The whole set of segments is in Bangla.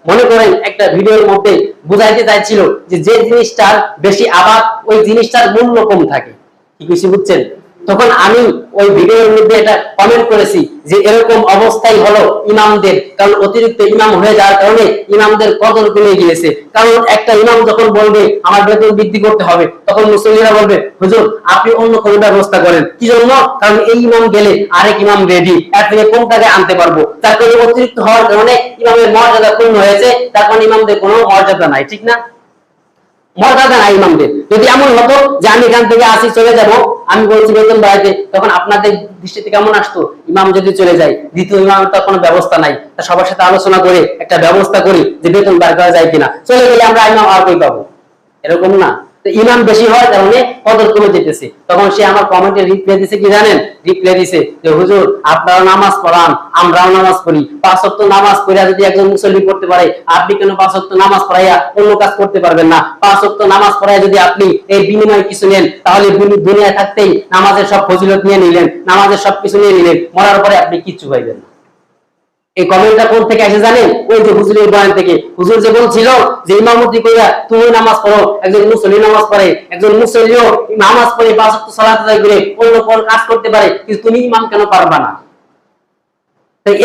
মনে করেন একটা ভিডিওর মধ্যে বুঝাইতে চাইছিল যে যে জিনিসটার বেশি আবাদ ওই জিনিসটার মূল্য কম থাকে, কি কিছু বুঝছেন? তখন আমি ওই ভিডিওর মধ্যে এটা কমেন্ট করেছি যে এরকম অবস্থাই হলো ইমামদের, কারণ অতিরিক্ত ইমাম হয়ে যাওয়ার কারণে ইমামদের কদর কমে গিয়েছে। কারণ একটা ইমাম যখন বলবে আমার বেতন বৃদ্ধি করতে হবে, তখন মুসল্লিরা বলবে হুজুর আপনি অন্য কোনো ব্যবস্থা করেন। কি জন্য? কারণ এই ইমাম গেলে আরেক ইমাম রেডি, এর থেকে কম টাকায় আনতে পারবো। তার কারণে অতিরিক্ত হওয়ার কারণে ইমামের মর্যাদা পূর্ণ হয়েছে, তার কারণে ইমামদের কোনো মর্যাদা নাই, ঠিক না? মর্যাদা নাই ইমামদের। যদি এমন হতো যে আমি এখান থেকে আসি চলে যাব, আমি বলছি বেতন বাড়াইতে, তখন আপনাদের দৃষ্টিতে কেমন আসতো? ইমাম যদি চলে যায়, দ্বিতীয় ইমামের তো কোনো ব্যবস্থা নাই, তা সবার সাথে আলোচনা করে একটা ব্যবস্থা করি যে বেতন বার করা যায় কিনা, চলে গেলে আমরা ইমাম আর কই পাবো? এরকম না। তো ইমাম বেশি হওয়ার কারণে কদর কমে যেতেছে। তখন সে আমার কমেন্টে রিপ্লাই দিছে, কি জানেন? রিপ্লাই দিছে যে হুজুর আপনারা নামাজ পড়ান, আমরাও নামাজ পড়ি, 5 ওয়াক্ত নামাজ পড়া যদি একজন মুসল্লি পড়তে পারে, আপনি কেন 5 ওয়াক্ত নামাজ পড়াইয়া অন্য কাজ করতে পারবেন না? 5 ওয়াক্ত নামাজ পড়াইয়া যদি আপনি এই বিনিময়ে কিছু নেন, তাহলে দুনিয়া থাকতেই নামাজের সব ফজিলত নিয়ে নিলেন, নামাজের সব কিছু নিয়ে নিলেন, মরার পরে আপনি কিচ্ছু পাইবেন না। এই কমেন্টটা কোন থেকে আসে জানেন? ওই যে হুজুরের বয়ান থেকে। হুজুর যে বলছিল যে ইমামতি কইরা তুমি নামাজ পড়ো, একজন মুসল্লি নামাজ পড়ে, একজন মুসল্লিও নামাজ পড়ে 5 ওয়াক্ত সালাত আদায় করে অন্য কোন কাজ করতে পারে, কিন্তু তুমি ইমাম কেন পারবা না?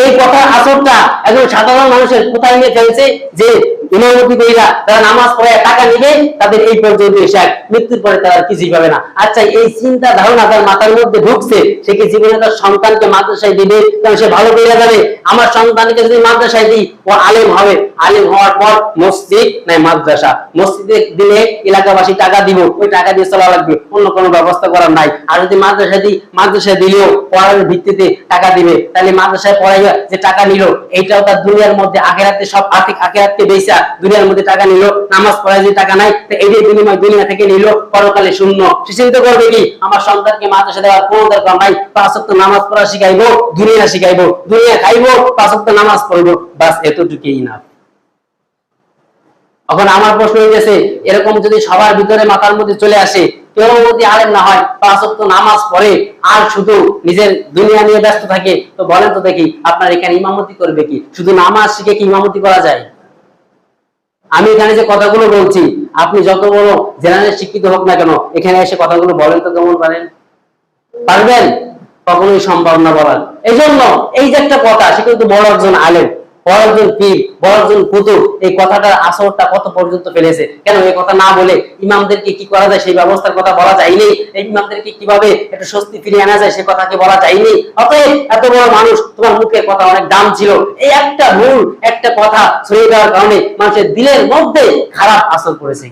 এই কথার আসরটা একজন সাধারণ মানুষের কোথায় নিয়ে ফেলছে যে ইমামতি কইরা তারা নামাজ পড়ে টাকা নিবে, তাদের এই পর্যন্ত এসে মৃত্যুর পরে তারা কিছুই পাবে না। আচ্ছা, এই চিন্তা ধারণা তার মাথার মধ্যে ঢুকছে, সে কি জীবনে তার সন্তানকে মাদ্রাসায় দিবে? কারণ সে ভালো করে যাবে আমার সন্তানকে যদি মাদ্রাসায় দিই ও আলেম হবে, আলেম হওয়ার পর মসজিদ নাই মাদ্রাসা, মসজিদে দিলে এলাকাবাসী টাকা দিব, ওই টাকা দিয়ে চলা লাগবে, অন্য কোনো ব্যবস্থা করার নাই। আর যদি মাদ্রাসায় দিই, মাদ্রাসায় দিলেও পড়ার ভিত্তিতে টাকা দিবে, তাহলে মাদ্রাসায় পড়াইয়া যে টাকা নিল এইটাও তার দুনিয়ার মধ্যে আখিরাতে সব আখিরাতকে বেচা দুনিয়ার মধ্যে টাকা নিল, নামাজ পড়ায় যে টাকা নাই তো এইটাই বিনিময় দুনিয়া থেকে নিল, পরকালে শূন্য। সে চিন্তা করবে কি আমার সন্তানকে মাদ্রাসা দেওয়ার কোনো দরকার নাই, 5 ওয়াক্ত নামাজ পড়া শিখাইবো, দুনিয়া শিখাইবো, দুনিয়া খাইবো, 5 ওয়াক্ত নামাজ পড়বো, বাস এতটুকুই না। এখন আমার প্রশ্ন হয়ে গেছে, এরকম যদি সবার ভিতরে মাথার মধ্যে চলে আসে, কেউ যদি আলেম না হয়, 5 ওয়াক্ত নামাজ পড়ে আর শুধু নিজের দুনিয়া নিয়ে ব্যস্ত থাকে, তো বলেন তো দেখি আপনার এখানে ইমামতি করবে কি? শুধু নামাজ শিখে কি ইমামতি করা যায়? আমি এখানে যে কথাগুলো বলছি, আপনি যত বড় জেনারেল শিক্ষিত হোক না কেন, এখানে এসে কথাগুলো বলেন তো কেমন পারেন? পারবেন? কখনোই সম্ভব না বলার। এই জন্য এই যে একটা কথা, সে কিন্তু বড় একজন আলেম, বড় একজন পীর, বড় একজন কুতুব, এই কথাটার আসরটা কত পর্যন্ত ফেলেছে। কেন এই কথা না বলে ইমামদেরকে কি করা যায় সেই ব্যবস্থার কথা বলা যায়নি? এই ইমামদেরকে কিভাবে একটু স্বস্তি ফিরিয়ে আনা যায় সে কথা কি বলা যায়নি? অতএব এত বড় মানুষ, তোমার মুখের কথা অনেক দাম ছিল, এই একটা ভুল একটা কথা ছড়িয়ে দেওয়ার কারণে মানুষের দিলের মধ্যে খারাপ আসর পড়েছে।